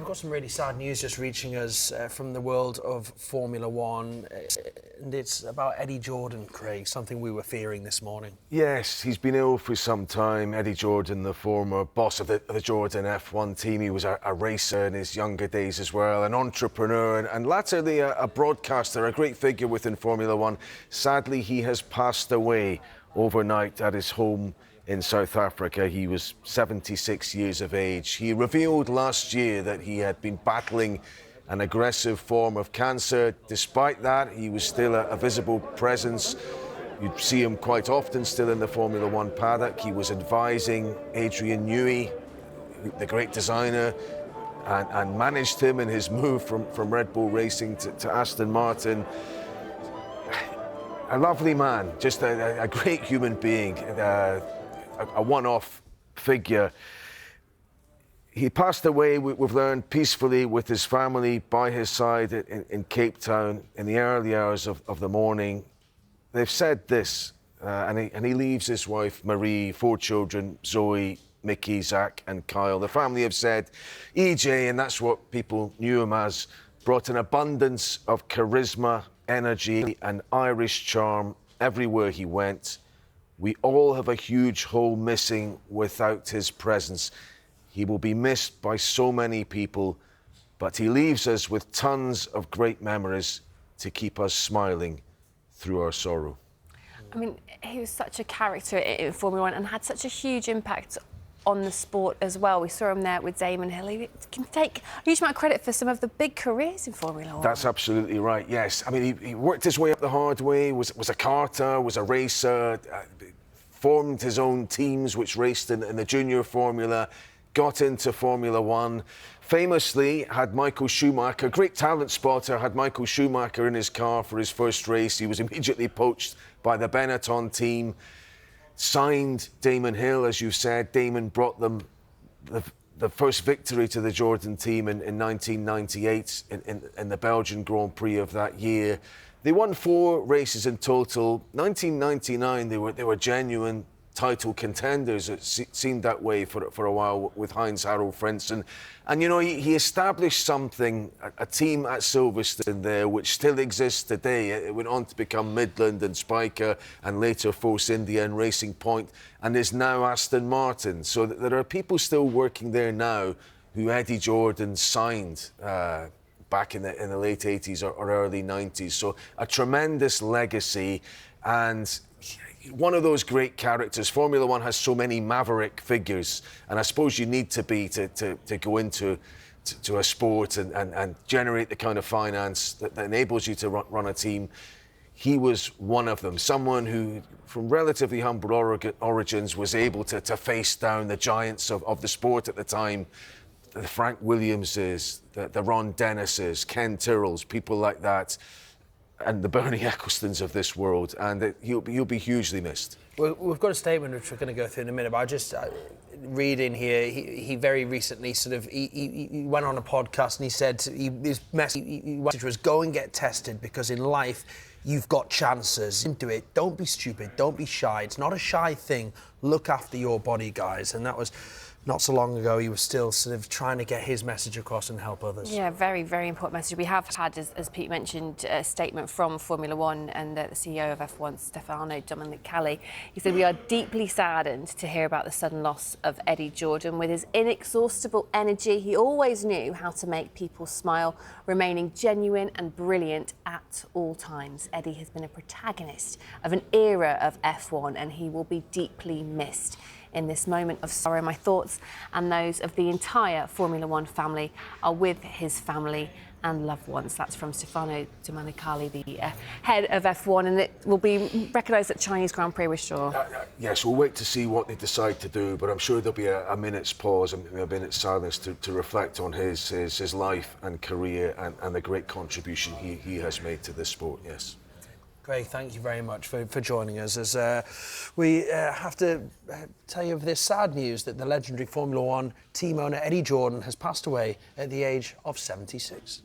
we've got some really sad news just reaching us from the world of Formula One, and it's about Eddie Jordan, Craig, something we were fearing this morning. Yes, he's been ill for some time. Eddie Jordan, the former boss of the Jordan F1 team. He was a racer in his younger days as well, an entrepreneur and latterly a broadcaster, a great figure within Formula One. Sadly, he has passed away overnight at his home in South Africa. He was 76 years of age. He revealed last year that he had been battling an aggressive form of cancer. Despite that, he was still a visible presence. You'd see him quite often still in the Formula One paddock. He was advising Adrian Newey, the great designer, and managed him in his move from Red Bull Racing to Aston Martin. A lovely man, just a great human being, a one-off figure. He passed away, we've learned, peacefully with his family by his side in Cape Town in the early hours of the morning. They've said this, and he leaves his wife, Marie, 4 children, Zoe, Mickey, Zach and Kyle. The family have said EJ, and that's what people knew him as, brought an abundance of charisma, energy and Irish charm everywhere he went. We all have a huge hole missing without his presence. He will be missed by so many people, but he leaves us with tons of great memories to keep us smiling through our sorrow. I mean, he was such a character in Formula One and had such a huge impact on the sport as well. We saw him there with Damon Hill. He can take a huge amount of credit for some of the big careers in Formula One. That's absolutely right, yes. I mean, he worked his way up the hard way, was a karter, was a racer, formed his own teams which raced in the junior formula, got into Formula One, famously had Michael Schumacher, great talent spotter, had Michael Schumacher in his car for his first race. He was immediately poached by the Benetton team, signed Damon Hill, as you said. Damon brought them the first victory to the Jordan team in 1998 in the Belgian Grand Prix of that year. They won 4 races in total. 1999, they were genuine title contenders. It seemed that way for a while with Heinz-Harald Frentzen. And, you know, he established something, a team at Silverstone there, which still exists today. It went on to become Midland and Spiker and later Force India and Racing Point, and is now Aston Martin. So there are people still working there now who Eddie Jordan signed back in the late 80s or early 90s. So a tremendous legacy, and one of those great characters. Formula One has so many maverick figures, and I suppose you need to be to go into a sport and generate the kind of finance that enables you to run a team. He was one of them, someone who, from relatively humble origins, was able to face down the giants of the sport at the time, the Frank Williamses, the Ron Dennises, Ken Tyrrells, people like that, and the Bernie Ecclestons of this world, and he'll be hugely missed. Well, we've got a statement which we're going to go through in a minute, but I just read in here, he very recently he went on a podcast and he said his message was, go and get tested, because in life you've got chances. Do it. Don't be stupid. Don't be shy. It's not a shy thing. Look after your body, guys. And that was not so long ago. He was still sort of trying to get his message across and help others. Yeah, very, very important message. We have had, as Pete mentioned, a statement from Formula One and the CEO of F1, Stefano Domenicali. He said, we are deeply saddened to hear about the sudden loss of Eddie Jordan. With his inexhaustible energy, he always knew how to make people smile, remaining genuine and brilliant at all times. Eddie has been a protagonist of an era of F1, and he will be deeply missed. In this moment of sorrow, my thoughts and those of the entire Formula One family are with his family and loved ones. That's from Stefano Domenicali, the head of F1, and it will be recognised at Chinese Grand Prix, we're sure. Yes, we'll wait to see what they decide to do, but I'm sure there'll be a minute's pause and a minute's silence to reflect on his life and career and the great contribution he has made to this sport, yes. Craig, thank you very much for joining us, as we have to tell you of this sad news that the legendary Formula One team owner Eddie Jordan has passed away at the age of 76.